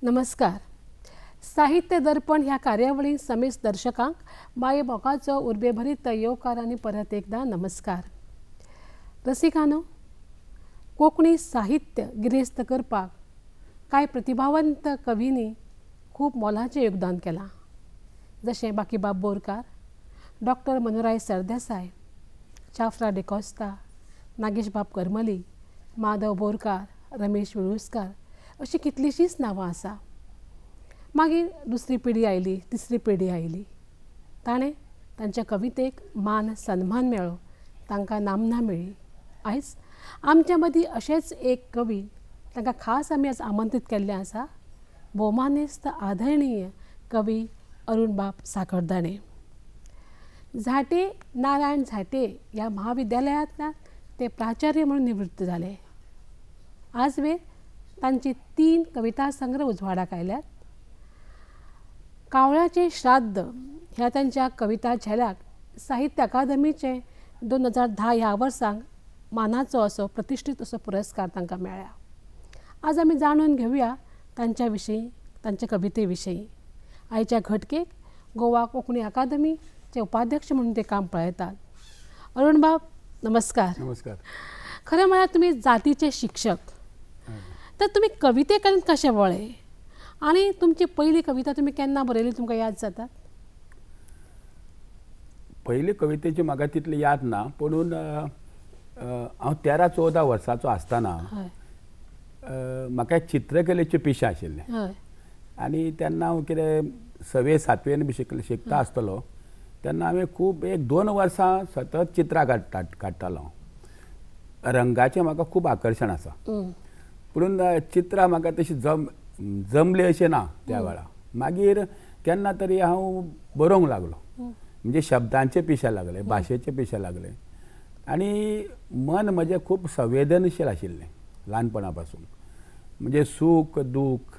नमस्कार. साहित्य दर्पण ह्या कार्यावळीन समेस्त दर्शकांक माये मोगाचो उर्बेभरीत येवकार आनी परत एकदा नमस्कार. रसिकानो, कोंकणी साहित्य गिरेस्त करपाक कांय प्रतिभावंत कवींनी खूब मोलाचें योगदान केलां. जशें बाकीबाब बोरकार, डॉक्टर मनोहरराय सरदेसाय, चाफ्रा डिकोस्ता, नागेशबाब करमली, माधव बोरकार, रमेश वेळुस्कार अशीं कितलींशींच नांवां आसा. मागीर दुसरी पिढी आयली, तिसरी पिढी आयली. तांच्या कवितेक मान सन्मान मेळ्ळो, तांकां नामना मेळ्ळी. आयज आमच्या मदीं अशेच एक कवी, तांकां खास आमी आज आमंत्रीत केल्लें आसा, भोवमानेस्त आदरणीय कवी अरुणबाब साखरदाणे. झांटे नारायण झांटे ह्या महाविद्यालयांतल्यान ते प्राचार्य म्हणून निवृत्त जाले. आज वेळ तांची 3 कविता संग्रह उजवाडाक आयल्यात. कावळ्याचें श्राद्ध ह्या तांच्या कविता झेल्याक साहित्य अकादमीचे 2010 ह्या वर्साक मानाचो असो प्रतिश्ठीत असो पुरस्कार तांकां मेळ्ळा. आज आमी जाणून घेवया तांच्या विशीं, तांच्या कविते विशीं. आयच्या घटकेक गोवा कोंकणी अकादमीचे उपाध्यक्ष म्हणून ते काम पळयतात. अरुणबाब, नमस्कार. नमस्कार. खरें म्हळ्यार तुमी जातीचे शिक्षक, तर तुमी कविते कडेन कशें वळ्ळे आनी तुमची पयली कविता तुमी केन्ना बरयली तुमकां याद जाता? पयली कवितेची म्हाका तितली याद ना, पुणून हांव 13-14 वर्साचो आसतना म्हाका एक चित्रकलेचें पिशें आशिल्लें. आनी तेन्ना हांव कितें 6वे-7वेन बी शिकता आसतलो, तेन्ना हांवें खूब 1-2 वर्सां सतत चित्रां काडटालो. रंगाचें म्हाका खूब आकर्शण आसा, पुणून चित्रां म्हाका तशी जमली अशें ना त्या वेळा. मागीर केन्ना तरी हांव बरोवंक लागलो, म्हणजे शब्दांचे पिशे लागले, भाशेचे पिशे लागले. आनी मन म्हजें खूब संवेदनशील आशिल्लें ल्हानपणा पासून. म्हणजे सूख दूख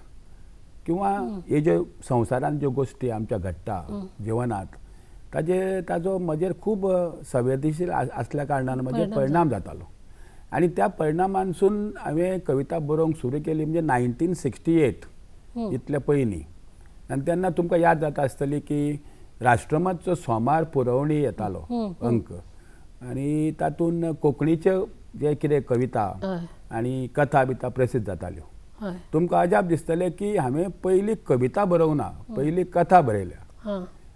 किंवा हे ज्यो संवसारांत ज्यो गोश्टी आमच्या घडटा जिवनांत, ताजो म्हजेर खूब संवेदनशील आसल्या कारणान म्हजेर परिणाम जातालो. आनी त्या परिणामानसून हांवें कविता बरोवंक सुरू केली म्हणजे 1968 इतले पयलीं. आनी तेन्ना तुमकां याद जाता आसतली की राष्ट्रमतचो सोमार पुरवणी येतालो अंक, आनी तातूंत कोंकणीचे जे कितें कविता आनी कथा बिथा प्रसिद्ध जाताल्यो. तुमकां अजाप दिसतलें की हांवें पयली कविता बरोवंक ना, पयली कथा बरयल्या.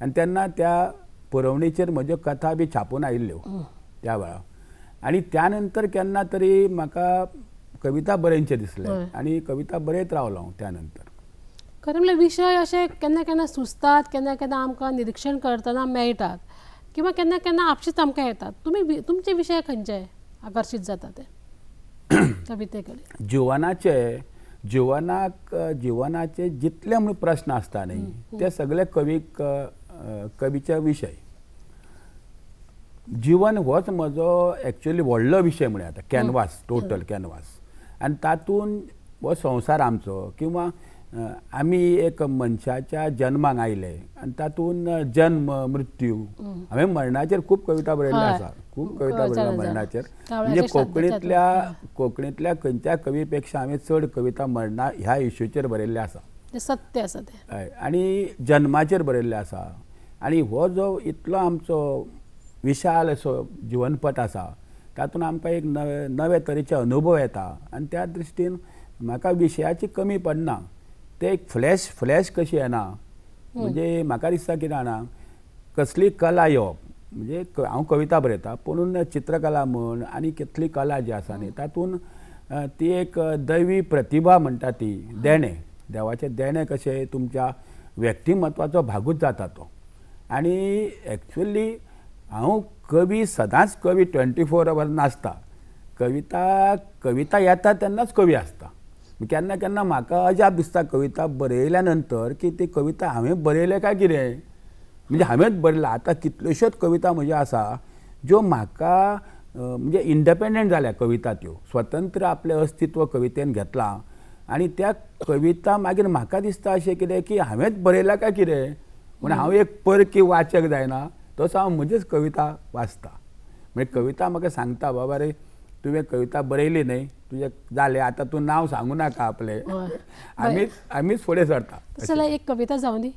आनी तेन्ना त्या पुरवणीचेर म्हज्यो कथा बी छापून आयिल्ल्यो त्या वेळा. आनी त्या नंतर केन्ना तरी म्हाका कविता बरयनचें दिसलें आनी कविता बरयत रावलो हांव त्या नंतर. खरें म्हणल्यार विशय अशे केन्ना केन्ना सुचतात, केन्ना केन्ना आमकां निरीक्षण करतना मेळटात, किंवा केन्ना केन्ना आपशींच आमकां येतात. तुमचे विशय खंयचे आकर्शीत जाता ते कविते कडेन? जिवनाचे जितले म्हण प्रश्न आसता न्ही, ते सगळे कवीचे विशय. जीवन होच म्हजो एक्चुअली व्हडलो विशय म्हळ्यार आतां कॅनवास, टोटल कॅनवास. आनी तातूंत हो संवसार आमचो, किंवा आमी एक मनशाच्या जन्माक आयले आनी तातूंत जन्म मृत्यू. हांवें मरणाचेर खूब कविता बरयल्ल्यो आसा, खूब कविता बरयल्या मरणाचेर. म्हणजे कोंकणींतल्या खंयच्या कवी पेक्षा हांवें चड कविता मरणा ह्या इश्यूचेर बरयल्ले आसा. सत्य आसा ते. हय. आनी जन्माचेर बरयल्ले आसा. आनी हो जो इतलो आमचो विशाल असो जिवनपट आसा, तातूंत आमकां एक नवे तरेचे अनुभव येता. आनी त्या दृश्टीन म्हाका विशयाची कमी पडना. ते एक फ्लॅश कशी येना. म्हणजे म्हाका दिसता कितें जाणा, कसली कला येवप. म्हणजे हांव कविता बरयतां, पुणून चित्रकला म्हण आनी कितली कला जी आसा न्ही, तातूंत ती एक दैवी प्रतिभा म्हणटा ती, देणें, देवाचें देणें कशें तुमच्या व्यक्तिमत्वाचो भागूच जाता तो. आनी एक्चुअली हांव कवी सदांच कवी 24 hours नासता. कविता येता तेन्नाच कवी आसता. केन्ना केन्ना म्हाका अजाप दिसता कविता बरयल्या नंतर की ती कविता हांवें बरयलें काय कितें. म्हणजे हांवेंच बरयला. आतां कितल्योश्योच कविता म्हज्यो आसा ज्यो म्हाका म्हणजे इंडिपेंडंट जाल्या कविता, त्यो स्वतंत्र आपलें अस्तित्व कवितेन घेतलां. आनी त्या कविता मागीर म्हाका दिसता अशें कितें की हांवेंच बरयला काय कितें, म्हणून हांव एक परकी वाचक जायना, तसो हांव म्हजीच कविता वाचता. म्हणजे कविता म्हाका सांगता, बाबा रे तुवें कविता बरयली न्हय तुजें जालें आतां तूं नांव सांगू नाका आपलें हय. आमीच फुडें सरता तशें जाल्यार एक कविता जावन दी.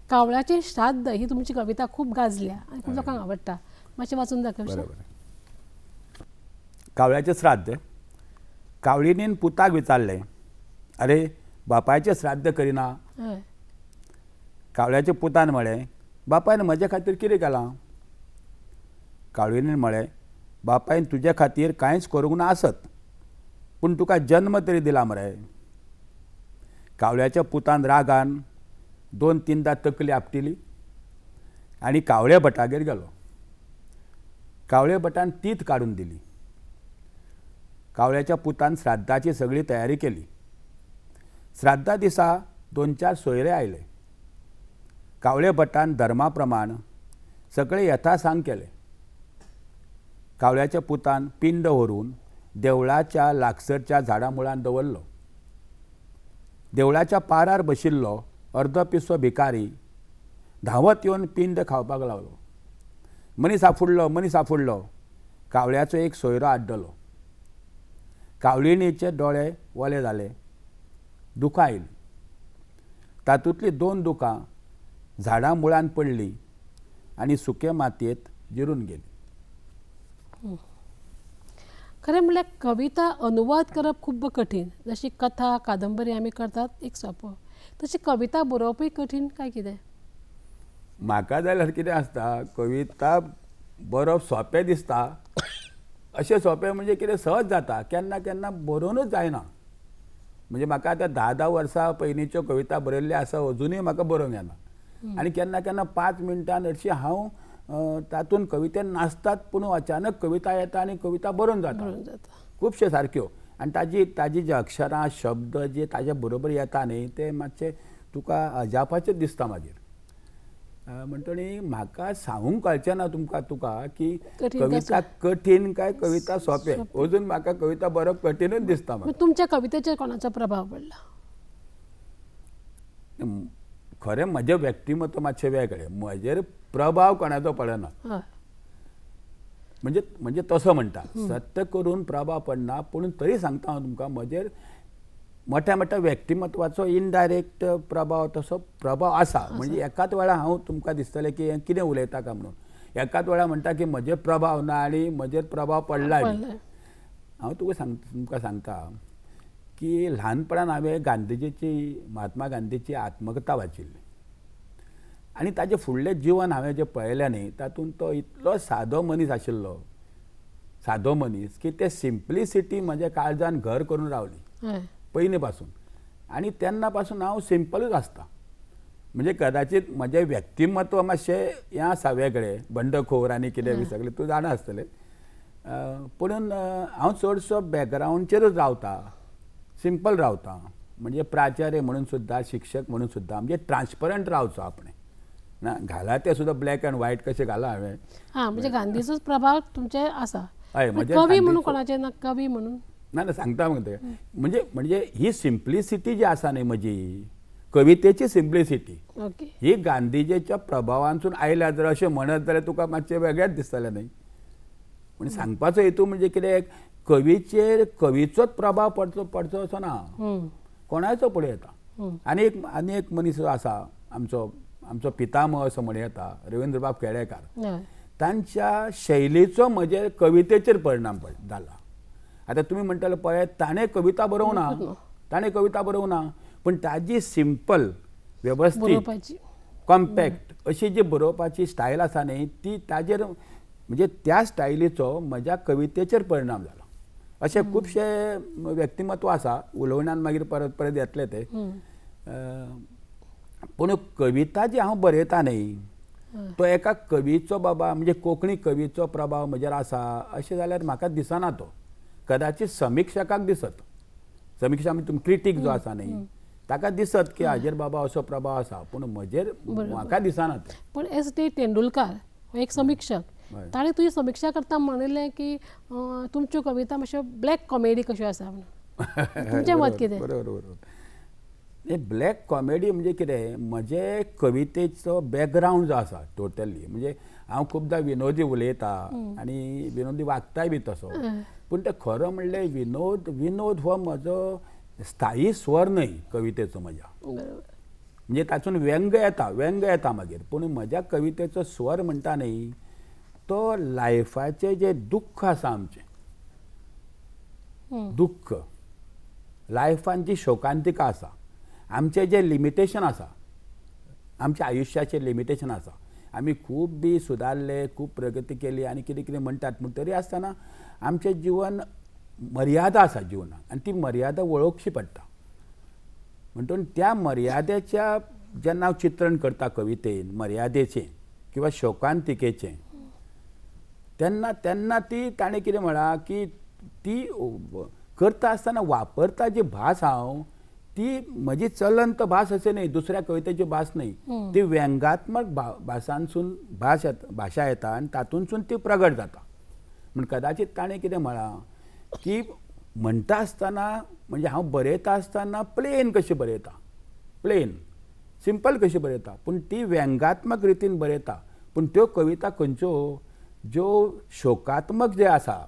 कावळ्याचें श्राद्ध ही तुमची कविता खूब गाजल्या आनी खूब लोकांक आवडटा. मातशें वाचून दाखय. बरोबर. कावळ्याचें श्राद्ध. कावळीनीन पुताक विचारलें, अरे बापायचें श्राद्ध करिना? हय. कावळ्याच्या पुतान म्हळें, बापायन म्हजे खातीर कितें केलां? कावळीनीन म्हळें, बापायन तुजे खातीर कांयच करूंक ना आसत, पूण तुका जन्म तरी दिला मरे. कावळ्याच्या पुतान रागान 2-3दा तकली आपटिली आनी कावळ्या भटागेर गेलो. कावळ्या भटान तीत काडून दिली. कावळ्याच्या पुतान श्राद्धाची सगळी तयारी केली. श्राद्धा दिसा 2-4 सोयरे आयले. कावळ्या भटान धर्मा प्रमाण सगळे यथासांग केले. कावळ्याच्या पुतान पिंड व्हरून देवळाच्या लागसरच्या झाडा मुळान दवरलो. देवळाच्या पारार बशिल्लो अर्दो पिसो भिकारी धांवत येवन पिंड खावपाक लागलो. मनीस आफुडलो. कावळ्याचो एक सोयरो आड्डलो. कावळिणीचे दोळे ओले जाले. दुखां आयलीं. तातूंतलीं 2 दुखां झाडां मुळान पडलीं आनी सुके मातयेंत जिरून गेलीं. खरें म्हणल्यार कविता अनुवाद करप खूब कठीण. जशी कथा कादंबरी आमी करतात एक सोंपो, तशी कविता बरोवपूय कठीण काय कितें? म्हाका जाल्यार कितें आसता, कविता बरोवप सोंपें दिसता. अशें सोंपें म्हणजे कितें सहज जाता, केन्ना केन्ना बरोवनूच जायना. म्हणजे म्हाका आतां 10-10 वर्सां पयलींच्यो कविता बरयल्ल्यो आसा, अजुनूय म्हाका बरोवंक येना. आनी केन्ना केन्ना 5 मिनटान हरशीं हांव तातूंत कवितेन नासतात पूण अचानक कविता येता आनी कविता बरोवन जाता. खुबश्यो सारक्यो. आनी ताजी जी अक्षरां शब्द जे ताजे बरोबर येता न्ही ते मातशे तुका अजापाचें दिसता मागीर. म्हणटणी म्हाका सांगूंक कळचें ना तुका की कविता कठीण काय कविता सोंपें. अजून म्हाका कविता बरोवप कठीणूच दिसता. तुमच्या कवितेचेर कोणाचो प्रभाव पडला? खरें म्हजें व्यक्तिमत्व मातशें वेगळें. म्हजेर प्रभाव कोणाचो पडना. म्हणजे तसो म्हणटा. सत्य करून प्रभाव पडना, पूण तरी सांगता हांव तुमकां म्हजेर मोठ्या मोठ्या व्यक्तिमत्वाचो इनडायरेक्ट प्रभाव तसो प्रभाव आसा. म्हणजे एकाच वेळा हांव तुमकां दिसतलें की हें कितें उलयता काय म्हणून. एकाच वेळा म्हणटा की म्हजेर प्रभाव ना आनी म्हजेर प्रभाव पडला. हांव तुमकां सांगता की ल्हानपणान हांवें महात्मा गांधीची आत्मकथा वाचिल्ली आनी ताजें फुडलें जिवन हांवें जें पळयलें न्ही तातूंत तो इतलो सादो मनीस आशिल्लो. सादो मनीस की ते सिंप्लिसिटी म्हज्या काळजान घर करून रावली पयलीं पासून. आनी तेन्ना पासून हांव सिंपलूच आसता. म्हणजे कदाचित म्हजें व्यक्तिमत्व मातशें हें आसा वेगळें, बंडखोर आनी कितें बी सगळें तूं जाणा आसतलें. पुणून हांव चडसो बॅकग्रावंडचेरूच रावता, सिंपल रावता. म्हणजे प्राचार्य म्हणून सुद्दां, शिक्षक म्हणून सुद्दां म्हणजे ट्रान्सपरंट रावचो आपणें. ना घाला ते सुद्दां ब्लॅक एंड व्हायट कशें घाला हांवें. म्हणजे गांधीचोच प्रभाव तुमचे आसा. हय कवी म्हणून कोणाचे ना, कवी म्हणून ना सांगता म्हणजे ही सिंप्लिसिटी जी आसा न्ही म्हजी कवितेची सिंप्लिसिटी ही गांधीजीच्या प्रभावांसून आयल्या. जर अशें म्हणत जाल्यार तुका मातशें वेगळेंच दिसतलें न्ही. म्हणजे सांगपाचो हेतू म्हणजे कितें, कवीचेर कवीचोच प्रभाव पडचो असो ना, कोणाचो पडूं येता. आनी एक मनीस आसा आमचो पितामह असो म्हणूं येता, रवींद्रबाब केळेकार. तांच्या शैलीचो म्हजे कवितेचेर परिणाम जाला. आतां तुमी म्हणटले पळय ताणें कविता बरोवंक ना, पूण ताजी सिंपल व्यवस्थीत कॉम्पॅक्ट अशी जी बरोवपाची स्टायल आसा न्ही ती ताजेर म्हणजे त्या स्टायलीचो म्हज्या कवितेचेर परिणाम जाला. अशे खुबशे व्यक्तिमत्व आसा, उलोवण्यान मागीर परत येतले ते. पूण कविता जी हांव बरयता न्ही तो एका कवीचो बाबा म्हणजे कोंकणी कवीचो प्रभाव म्हजेर आसा अशें जाल्यार म्हाका दिसना. तो कदाचित समिक्षकाक दिसत. समिक्षा म्हणजे तुमी क्रिटीक जो आसा न्ही ताका दिसत की हाजेर बाबा असो प्रभाव आसा, पूण म्हजेर म्हाका दिसना. पूण S.D. तेंडुलकर एक समिक्षक, ताणें तुजी समिक्षा करता म्हणिल्लें की तुमच्यो कविता मातश्यो ब्लॅक कॉमेडी कश्यो आसा म्हणून. तुमचें मत कितें? बरोबर. हे ब्लॅक कॉमेडी म्हणजे कितें म्हजे कवितेचो बॅकग्रावंड जो आसा टोटली म्हणजे हांव खुबदां विनोदी उलयतां आनी विनोदी वागताय बी तसो पूण तें खरो म्हणल्यार विनोद हो म्हजो स्थायी स्वर न्हय कवितेचो म्हज्या म्हणजे तातूंत व्यंग येता मागीर पूण म्हज्या कवितेचो स्वर म्हणटा न्ही तो लायफाचें जें दुख्ख आसा आमचें दुख्ख लायफान जी शोकांतिका आसा आमचें जें लिमिटेशन आसा आमच्या आयुश्याचें लिमिटेशन आसा आमी खूब बी सुदारले खूब प्रगती केली आनी कितें कितें म्हणटात पूण तरी आसतना आमचें जिवन मर्यादा आसा जिवनाक आनी ती मर्यादा वळखची पडटा म्हणटून त्या मर्यादेच्या जेन्ना हांव चित्रण करता कवितेन मर्यादेचें किंवा शोकांतिकेचें तेन्ना तेन्ना ती ताणें कितें म्हळां की ती करता आसतना वापरता जी भास हांव ती म्हजी चलंत भास अशें न्ही दुसऱ्या कवितेची भास न्ही ती व्यंगात्मक भासांसून भाशा येता आनी तातूंतसून ती प्रगट जाता म्हण कदाचित ताणें कितें म्हळां की म्हणटा आसतना म्हणजे हांव बरयता आसतना प्लेन कशें बरयता प्लेन सिंपल कशी बरयता पूण ती व्यंगात्मक रितीन बरयता पूण त्यो कविता खंयच्यो ज्यो शोकात्मक जे आसा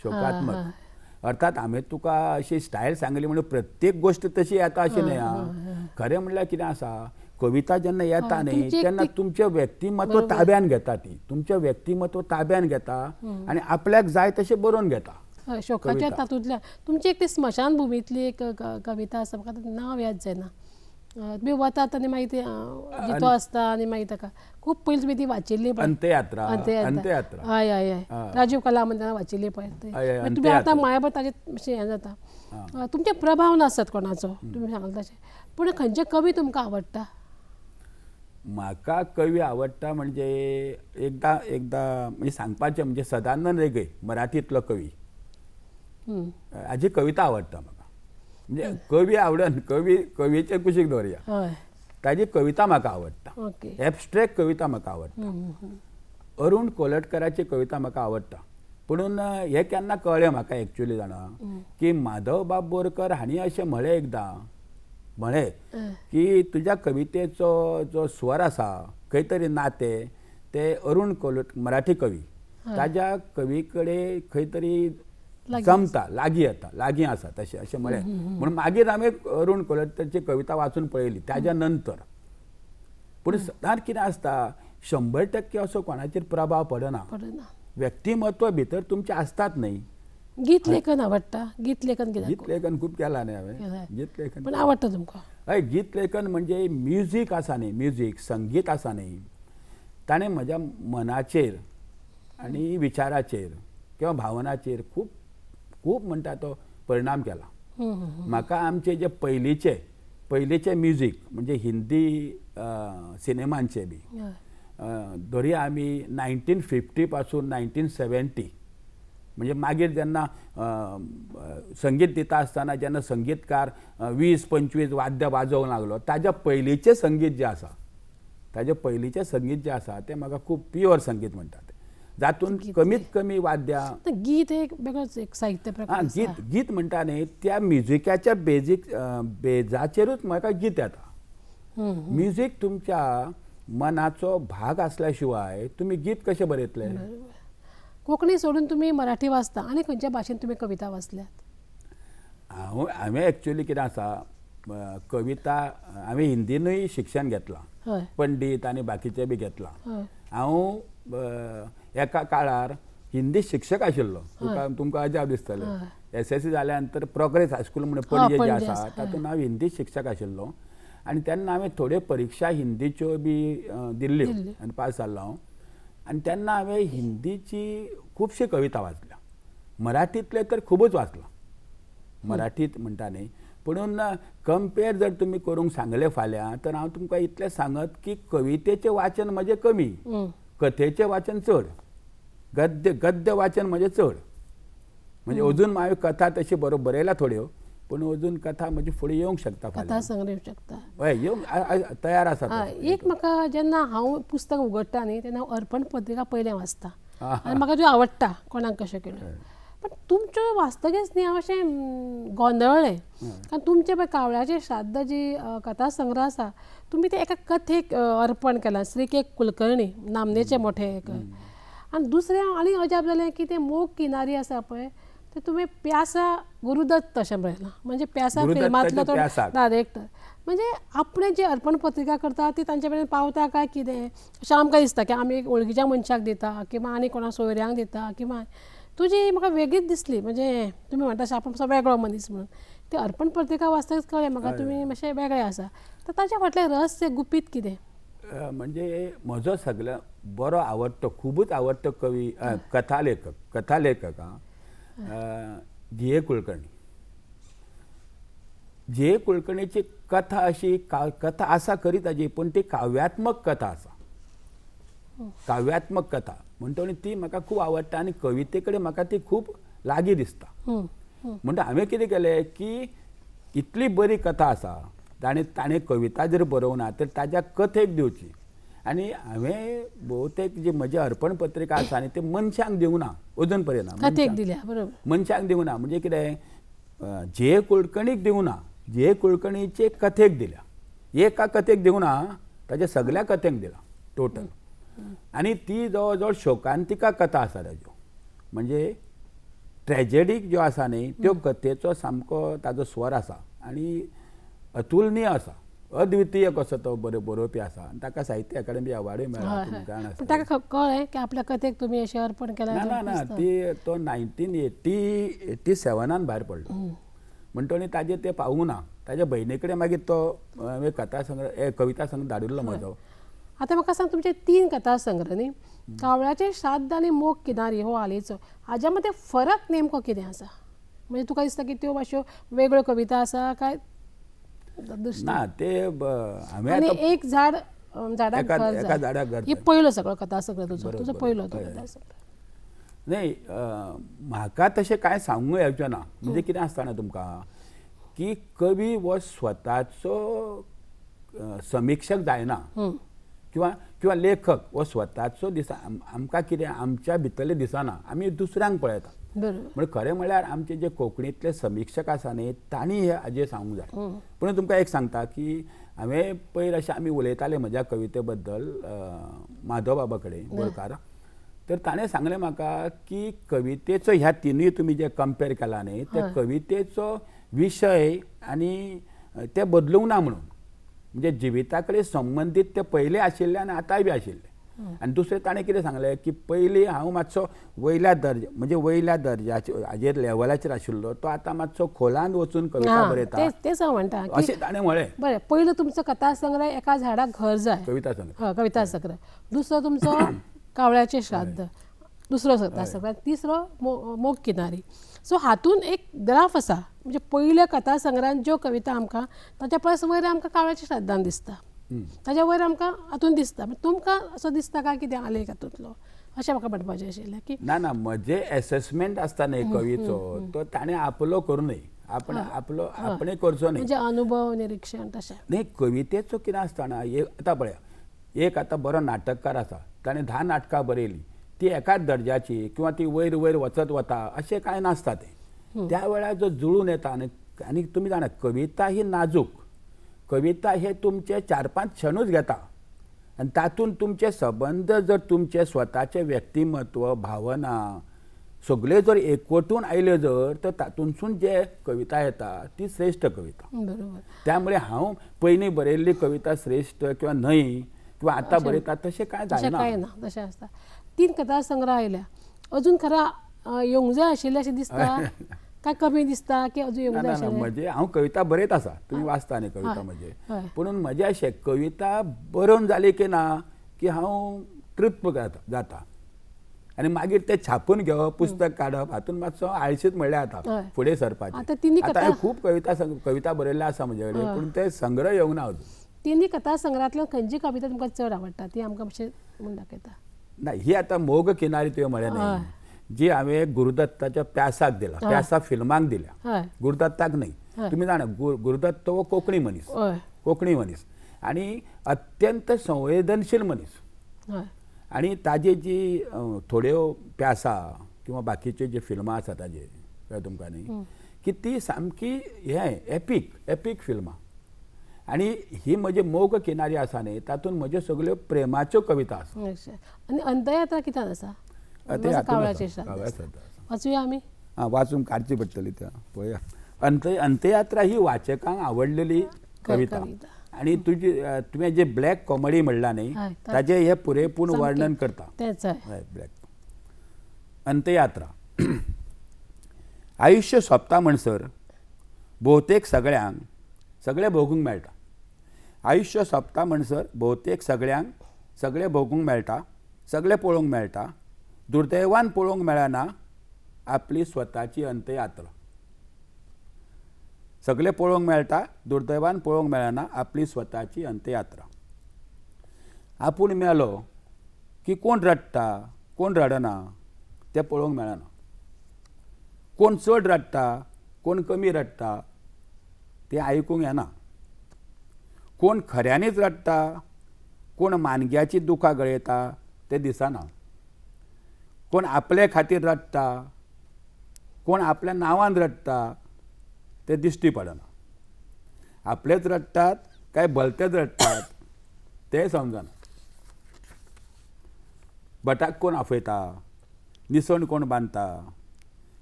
शोकात्मक अर्थात हांवें तुका अशी स्टायल सांगली म्हणून प्रत्येक गोश्ट तशी येता अशी न्हय आं खरें म्हणल्यार कितें आसा कविता जेन्ना येता न्ही तेन्ना तुमचें व्यक्तिमत्व ताब्यान घेता ती तुमचें व्यक्तिमत्व ताब्यान घेता आनी आपल्याक जाय तशें बरोवन घेता शोकाच्या तातूंतल्यान तुमची एक ती स्मशान भुमीतली एक कविता आसा म्हाका ताचें नांव याद जायना तुमी वतात आनी मागीर ती जितो आसता आनी मागीर ताका खूब पयलीं तुमी ती वाचिल्ली पळय अंत्ययात्रा हय हय हय राजीव कलामंदिरान वाचिल्ली पळय तुमी आतां मायाभार ताजें अशें हें जाता तुमचे प्रभाव नासत कोणाचो तुमी सांगले तशें पूण खंयचे कवी तुमकां आवडटा म्हाका कवी आवडटा म्हणजे एकदां म्हणजे सांगपाचें म्हणजे सदानंद रेगे मराठींतलो कवी हाजी कविता आवडटा म्हाका म्हणजे कवी आवडन कवीचे कुशीक दवरया ताजी कविता म्हाका आवडटा एबस्ट्रॅक्ट कविता म्हाका आवडटा अरुण कोलटकराची कविता म्हाका आवडटा पुणून हें केन्ना कळ्ळें म्हाका एक्चुली जाणा की माधव बाब बोरकर हांणी अशें म्हळें एकदां म्हळें की तुज्या कवितेचो जो स्वर आसा खंय तरी नातें ते अरुण कोलट मराठी कवी ताज्या कवी कडेन खंय तरी जमता लागीं आसा तशें अशें म्हळें म्हणून मागीर हांवें अरुण कोलटकरची कविता वाचून पळयली ताज्या नंतर पूण सदांच कितें आसता 100% असो कोणाचेर प्रभाव पडना व्यक्तिमत्व भितर तुमचें आसतात न्ही गीत लेखन आवडटा गीत लेखन गीत लेखन खूब केलां न्ही हांवें गीत लेखन पण आवडटा तुमकां हय गीत लेखन म्हणजे म्युजीक आसा न्ही म्युजीक संगीत आसा न्ही ताणें म्हज्या मनाचेर आनी विचाराचेर किंवा भावनाचेर खूब खूब म्हणटा तो परिणाम केला म्हाका आमचे जे पयलीचे म्युजीक म्हणजे हिंदी सिनेमांचे बी धरया आमी 1950 पासून 1970 म्हणजे मागीर जेन्ना संगीत दिता आसतना जेन्ना संगीतकार 20-25 वाद्य वाजोवंक लागलो ताज्या पयलींचें संगीत जें आसा तें म्हाका खूब प्युअर संगीत म्हणटात जातून कमीत कमी वाद्यां गीत एक वेगळोच एक साहित्य प्रकार गीत म्हणटा न्ही त्या म्युजिकाच्या बेजाचेरूच म्हाका गीत येता म्युजीक तुमच्या मनाचो भाग आसल्या शिवाय तुमी गीत कशें बरयतले कोंकणी सोडून तुमी मराठी वाचता आनी खंयच्या भाशेन तुमी कविता वाचल्यात हांवें एक्चुअली कितें आसा कविता हांवें हिंदीनूय शिक्षण घेतलां पंडीत आनी बाकीचे बी घेतलां हांव एका काळार हिंदी शिक्षक आशिल्लो तुमकां अजाप दिसतलें SSC जाल्या नंतर प्रोग्रेस हायस्कूल म्हणून पणजे जे आसा तातूंत हांव हिंदी शिक्षक आशिल्लो आनी तेन्ना हांवें थोड्यो परीक्षा हिंदीच्यो बी दिल्ल्यो आनी पास जाल्लो हांव आनी तेन्ना हांवें हिंदीची खुबशी कविता वाचल्या मराठींतले तर खूबच वाचला मराठीत म्हणटा न्ही पुणून कंपेर जर तुमी करूंक सांगलें फाल्यां तर हांव तुमकां इतलें सांगत की कवितेचें वाचन म्हजें कमी कथेचें वाचन चड गद्य वाचन म्हजें चड म्हणजे अजून हांवें कथा तशी बरयल्या थोड्यो पूण अजून कथा म्हजी फुडें येवंक शकता कथा संग्रह शकता हय येवंक तयार आसा एक म्हाका जेन्ना हांव पुस्तक उगडटा न्ही तेन्ना हांव अर्पण पत्रिका पयलें वाचता आनी म्हाका ज्यो आवडटा कोणाक कशें केलें पण तुमच्यो वास्तगेच न्ही हांव अशें गोंदळ्ळें कारण तुमचे पळय कावळ्याचें श्राद्ध जी कथा संग्रह आसा तुमी ते एका कथेक अर्पण केलां श्री के कुलकर्णी नामनेचे मोठे एक आनी दुसरें आनी अजाप जालें की ते मोग किनारी आसा पळय ते तुमी प्यासा गुरुदत्त अशें बरयलां म्हणजे प्यासा गुरुदत्ताचे फिल्मांतलो तो प्यासाक. डायरेक्टर म्हणजे आपणें जी अर्पण पत्रिका करता ती तांचे कडेन पावता काय कितें अशें आमकां दिसता की आमी एक वळखीच्या मनशाक दिता किंवा आनी कोणा सोयऱ्यांक दिता किंवा तुजी म्हाका वेगळीच दिसली म्हणजे तुमी म्हणटा तशें आपूण असो वेगळो मनीस म्हणून ती अर्पण पत्रिका वाचतकीच कळ्ळें म्हाका तुमी मातशे वेगळे आसा तर ताच्या फाटलें रहस्य गुपीत कितें म्हणजे म्हजो सगळ्यात बरो आवडतो खूबच आवडतो कवी कथालेखक जी ए कुलकर्णी. जी ए कुलकर्णीची कथा अशी कथा आसा खरी ताजी पण ती काव्यात्मक कथा आसा काव्यात्मक कथा म्हणटोनी ती म्हाका खूब आवडटा आनी कविते कडेन म्हाका ती खूब लागीं दिसता. म्हणटा हांवें कितें केलें की इतली बरी कथा आसा ताणें कविता जर बरोवं ना तर ताज्या कथेक दिवची आनी हांवें भोवतेक जी म्हजी अर्पण पत्रिका आसा न्ही ते मनशांक दिवं ना अजून पर्यंत कथेक दिल्या बरोबर मनशांक दिवं ना म्हणजे कितें जे कुलकर्णीक दिवं ना जे कुलकर्णीचे कथेक दिल्या एका कथेक दिवं ना ताच्या सगळ्या कथेक दिला टोटल आनी ती जवळ जवळ शोकांतिका कथा आसा ताज्यो म्हणजे ट्रॅजेडीक ज्यो आसा न्ही त्यो कथेचो सामको ताजो स्वर आसा आनी अतुलनीय आसा अद्वितीय कसो तो बरोवपी आसा आनी ताका साहित्य अकादमी अवॉर्डूय मेळ्ळा तुमकां जाण आसतलें. पण ताका कळ्ळें की आपल्या कथेक तुमी अशें अर्पण केलां ना ती तो 1987 भायर पडलो म्हणटोनी ताजेर ते पावूं ना ताज्या भयणी कडेन मागीर तो हांवें कथा संग्रह कविता संग्रह धाडिल्लो म्हजो. आतां म्हाका सांग तुमचे 3 कथा संग्रह न्ही कावळ्याचें श्राद्ध आनी मोग किनारी हो हालींचो हाज्या मदें फरक नेमको कितें आसा म्हणजे तुका दिसता की त्यो मातश्यो वेगळ्यो कविता आसा काय ना ते हांवें आनी आतां एक झाडाक एका झाडाक घर ही पयलो सगळो कथा संग्रह तुजो पयलो तो कथा संग्रह नाही म्हाका तशें कांय सांगूंक येवचें ना म्हणजे कितें आसता ना तुमकां की कवी हो स्वताचो समीक्षक जायना किंवा लेखक हो स्वताचो आमकां कितें आमच्या भितरलें दिसना आमी दुसऱ्यांक पळयता म्हणजे खरें म्हळ्यार आमचे जे कोंकणीतले समीक्षक आसा न्ही तांणी हे हाजेर सांगूंक जाय. पूण तुमकां एक सांगता की हांवें पयर अशें आमी उलयताले म्हज्या कविते बद्दल माधव बाबा कडेन गोरकार तर ताणें सांगलें म्हाका की कवितेचो ह्या तिनूय तुमी जे कंपेर केला न्ही त्या कवितेचो विशय आनी ते बदलूंक ना म्हणून म्हणजे जिविता कडेन संबंदीत ते पयले आशिल्ले आनी आतांय बी आशिल्ले. आनी दुसरें ताणें कितें सांगलें की पयलीं हांव मातसो वयल्या दर्जाचे हाजेर लेवलाचेर आशिल्लो तो आतां मातसो खोलांत वचून कविता बरयता तेच हांव म्हणटा अशें ताणें म्हळें. बरें पयलो तुमचो कथा संग्रह एका झाडाक घर जाय कविता संग्रह दुसरो तुमचो कावळ्याचें श्राद्ध दुसरो कथा संग्रह तिसरो मोग किनारी सो हातून एक ग्राफ आसा म्हणजे पयल्या कथा संग्रहान ज्यो कविता आमकां ताच्या परस वयर आमकां कावळ्याच्या श्राद्धान दिसता ताच्या वयर आमकां हातून दिसता तुमकां असो दिसता काय कितें आलेख हातूंतलो अशें म्हाका म्हणपाचें आशिल्लें की ना म्हजें एसेसमेंट आसता न्ही कवीचो तो ताणें आपलो करूं न्ही आपलो आपणें करचो न्ही म्हणजे अनुभव निरीक्षण तशें न्ही कवितेचो कितें आसता ना आतां पळया एक आतां बरो नाटककार आसा ताणें 10 नाटकां बरयलीं ती एकाच दर्जाची किंवा ती वयर वयर वचत वता अशें कांय नासता तें त्या वेळार जो जुळून येता आनी तुमी जाणा कविता ही नाजूक कविता हे तुमचे 4-5 क्षणूच घेता आनी तातूंत तुमचे संबंध जर तुमचे स्वताचे व्यक्तिमत्व भावना सगळे जर एकवटून आयले जर तर तातूंतसून जे कविता येता ती श्रेश्ठ कविता. बरोबर त्यामुळे हांव पयलीं बरयल्ली कविता श्रेश्ठ किंवा न्हय किंवा आतां बरयता तशें कांय जायना तशें आसता. 3 कथा संग्रह आयल्या अजून खरा येवंक जाय आशिल्लें अशें दिसता काय कमी दिसता की अजून येवंक जाय आशिल्लें म्हणजे हांव कविता बरयत आसा तुमी वाचता न्ही कविता म्हजे पूण म्हजें अशें कविता बरोवन जाली की ना की हांव तृप्त जाता आनी मागीर ते छापून घेवप पुस्तक काडप हातून मातसो आळशीत म्हणल्यार जाता फुडें सरपाचें. आतां खूब कविता बरयल्ल्या आसा म्हजे कडेन पूण ते संग्रह येवंक ना अजून. 3 कथा संग्रहांतल्यान खंयची कविता तुमकां चड आवडटा ती आमकां मातशें म्हणून दाखयता. ना ही आतां मोग किनारी तुवें म्हळें न्ही जी हांवें गुरुदत्ताच्या प्यासाक दिला प्यासा फिल्माक दिल्या गुरुदत्ताक न्ही तुमी जाणा गुरुदत्त हो कोंकणी मनीस आनी अत्यंत संवेदनशील मनीस आनी ताजी जी थोड्यो प्यासा किंवा बाकीचे जे फिल्मां आसात ताजे कळ्ळें तुमकां न्ही की ती सामकी हें एपीक फिल्मां आनी ही म्हजी मोग किनारी आसा न्ही तातूंत म्हज्यो सगळ्यो प्रेमाच्यो कविता आसा. अच्छा. आणि अंतयात्रा कित्यान आसा? ते कावळ्याचे कावळ्या श्राद्ध श्राद्ध आसा. वाचूया आमी. वाचून काडची पडटली त्या पळया. अंतयात्रा ही वाचकांक आवडलेली कविता कविता. आणि तुवें जे ब्लॅक कॉमेडी म्हणला न्ही हय, ताजें हे पुरेपूर वर्णन करता. तेच आहे. हय, ब्लॅक अंतयात्रा. आयुष्य सोंपता म्हणसर भोवतेक सगळ्यांक सगळें भोगूंक मेळटा. आयुष्य सोंपता म्हणसर भोवतेक सगळ्यांक सगळें भोगूंक मेळटा, सगळें पळोवंक मेळटा. दुर्दैवान पळोवंक मेळना आपली स्वताची अंतयात्रा. सगळें पळोवंक मेळटा, दुर्दैवान पळोवंक मेळना आपली स्वताची अंतयात्रा. आपूण मेलो की कोण रडटा कोण रडना तें पळोवंक मेळना. कोण चड रडटा कोण कमी रडटा तें आयकूंक येना. कोण खऱ्यांनीच रडटा कोण मानग्याची दुखां गळयता तें दिसना. कोण आपले खातीर रडटा कोण आपल्या नांवान रडटा तें दिश्टी पडना. आपलेच रडटात काय भलतेच रडटात तें समजना. भटाक कोण आफयता, निसण कोण बांदता,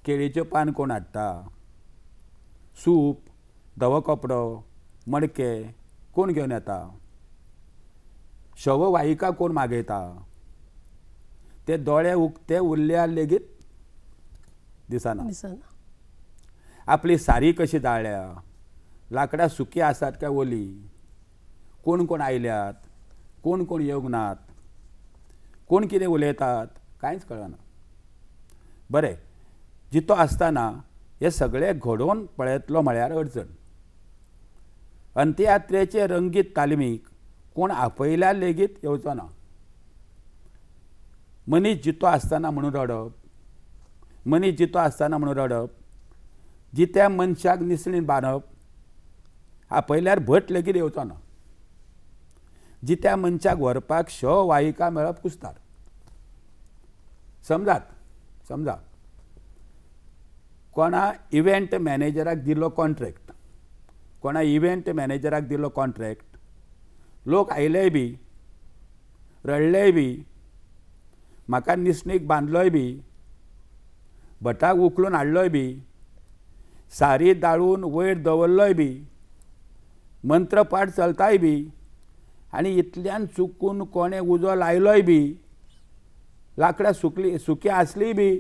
केळीचें पान कोण हाडटा, सूप, धवो कपडो, मडके कोण घेवन येता, शव वाहिका कोण मागयता, ते दोळे उक्ते उरल्यार लेगीत दिसना. आपली सारी कशी जाळ्या, लांकडां सुकी आसात काय ओली, कोण कोण आयल्यात, कोण कोण येवंक नात, कोण कितें उलयतात कांयच कळना. बरें, जितो आसतना हे सगळें घडोवन पळयतलो म्हळ्यार अडचण. अंतयात्रेचे रंगीत तालमीक कोण आपयल्यार लेगीत येवचो ना. मनीस जितो आसतना म्हणून रडप, मनीस जितो आसतना म्हणून रडप, जित्या मनशाक निसणीन बांदप, आपयल्यार भट लेगीत येवचो ना. जित्या मनशाक व्हरपाक शव वाहिका मेळप कुस्तार. समजा कोणा इव्हेंट मॅनेजराक दिल्लो कॉन्ट्रॅक्ट, लोक आयलेय बी, रडलेय बी, म्हाका निसणीक बांदलोय बी, भटाक उखलून हाडलोय बी, सारी दाळून वयर दवरलोय बी, मंत्रपाठ चलताय बी, आनी इतल्यान चुकून कोणें उजो लायलोय बी, लांकडां सुकी आसलीय बी,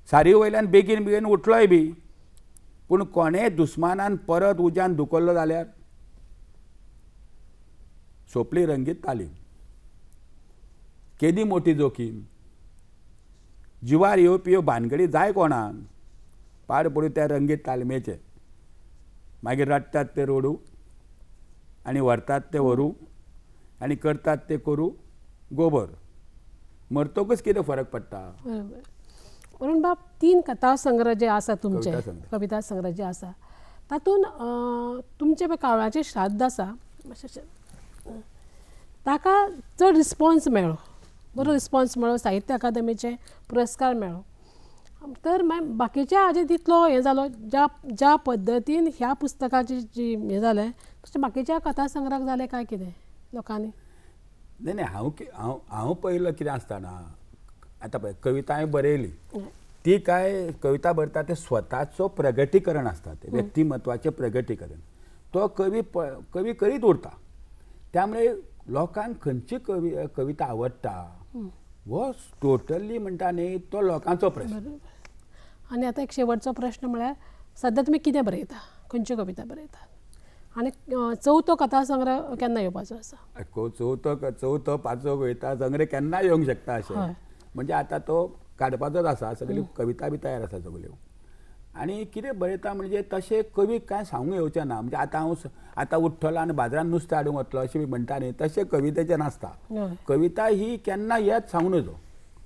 सारी वयल्यान बेगीन उठलोय बी, पूण कोणेय दुस्मानान परत उज्यान धुकल्लो जाल्यार सोंपली रंगीत तालीम. केदी मोठी जोखीम. जिवार येवपी ह्यो भानगडी जाय कोणाक, पाड पडूं त्या रंगीत तालमेचे. मागीर रडटात ते रडू आनी व्हरतात ते व्हरू आनी करतात ते करू गोबर. मरतकच कितें फरक पडटा. बरोबर. म्हणून बाब 3 कथा संग्रह जे आसा तुमचे, कविता संग्रह. कविता संग्रह जे आसा तातूंत तुमचे पळय कावळ्याचें श्राद्ध आसा, ताका चड रिस्पॉन्स मेळ्ळो, बरो रिस्पॉन्स मेळ्ळो, साहित्य अकादमीचे पुरस्कार मेळ्ळो. तर बाकीच्या हाजें तितलो हें जालो, ज्या पद्दतीन ह्या पुस्तकाची जी हें जालें तशें बाकीच्या कथा संग्रहाक जालें काय कितें लोकांनी? नाही हांव पळयलो कितें आसतना आतां पळय कविता हांवें बरयली, ती काय कविता बरयता ते स्वताचो प्रगटीकरण आसता, ते व्यक्तिमत्वाचें प्रगटीकरण तो कवी करीत उरता. त्यामुळे लोकांक खंयची कविता आवडटा हो टोटली म्हणटा न्ही तो लोकांचो प्रश्न. आनी आतां एक शेवटचो प्रश्न म्हळ्यार सद्या तुमी कितें बरयता, खंयच्यो कविता बरयतात, आनी चवथो कथा संग्रह केन्ना येवपाचो आसा? चवथो पांचवो कविता संग्रह केन्ना येवंक शकता अशें, म्हणजे आतां तो काडपाचोच आसा. सगळ्यो कविता बी तयार आसा सगळ्यो. आनी कितें बरयता म्हणजे तशें कवी कांय सांगूंक येवचें ना. म्हणजे आतां उठ्ठलो आनी बाजारांत नुस्तें हाडूंक वतलो अशें बी म्हणटा न्ही, तशें कवितेचें नासता. कविता ही केन्ना येत सांगूं नजो.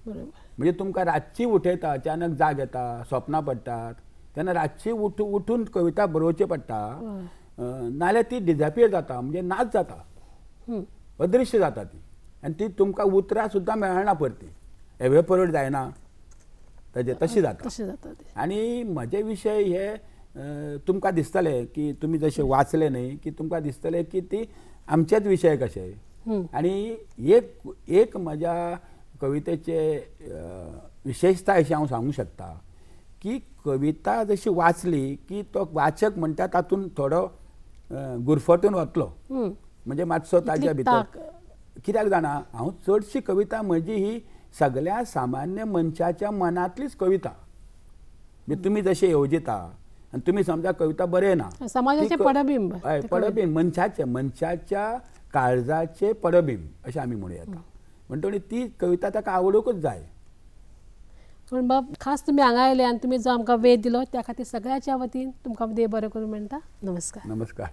म्हणजे तुमकां रातची उठयता, अचानक जाग येता, सपनां पडटात, तेन्ना रातची उठून कविता बरोवची पडटा. नाल्यार ती डिजॅपियर जाता, म्हणजे नाच जाता, अदृश्य जाता ती, आनी ती तुमकां उतरां सुद्दां मेळना परती, एवेपोरेट जायना. ताजे तशें जाता तशें जाता तें. आनी म्हजे विशय हे तुमकां दिसतले की तुमी जशें वाचले न्ही की तुमकां दिसतले की ती आमचेच विशय कशे आनी एक म्हज्या कवितेचे विशेशताय अशी हांव सांगूंक शकता की कविता जशी वाचली की तो वाचक म्हणटा तातूंत थोडो गुरफटून वतलो म्हणजे मातसो ताज्या भितर कित्याक जाणा हांव चडशी कविता म्हजी ही सगळ्या सामान्य मनशाच्या मनांतलीच कविता म्हणजे तुमी जशे येवजिता आनी तुमी समजा कविता बरयना समाजाचे पडबिंब. हय पडबिंब मनशाच्या काळजाचे पडबिंब अशें आमी म्हणूं येता म्हणटणी ती कविता ताका आवडूंकच जाय. पण बाब खास तुम्ही हांगा आयले आनी तुमी जो आमकां वेळ दिलो त्या खातीर सगळ्याच्या वतीन तुमकां देव बरें करूं म्हणटा. नमस्कार. नमस्कार.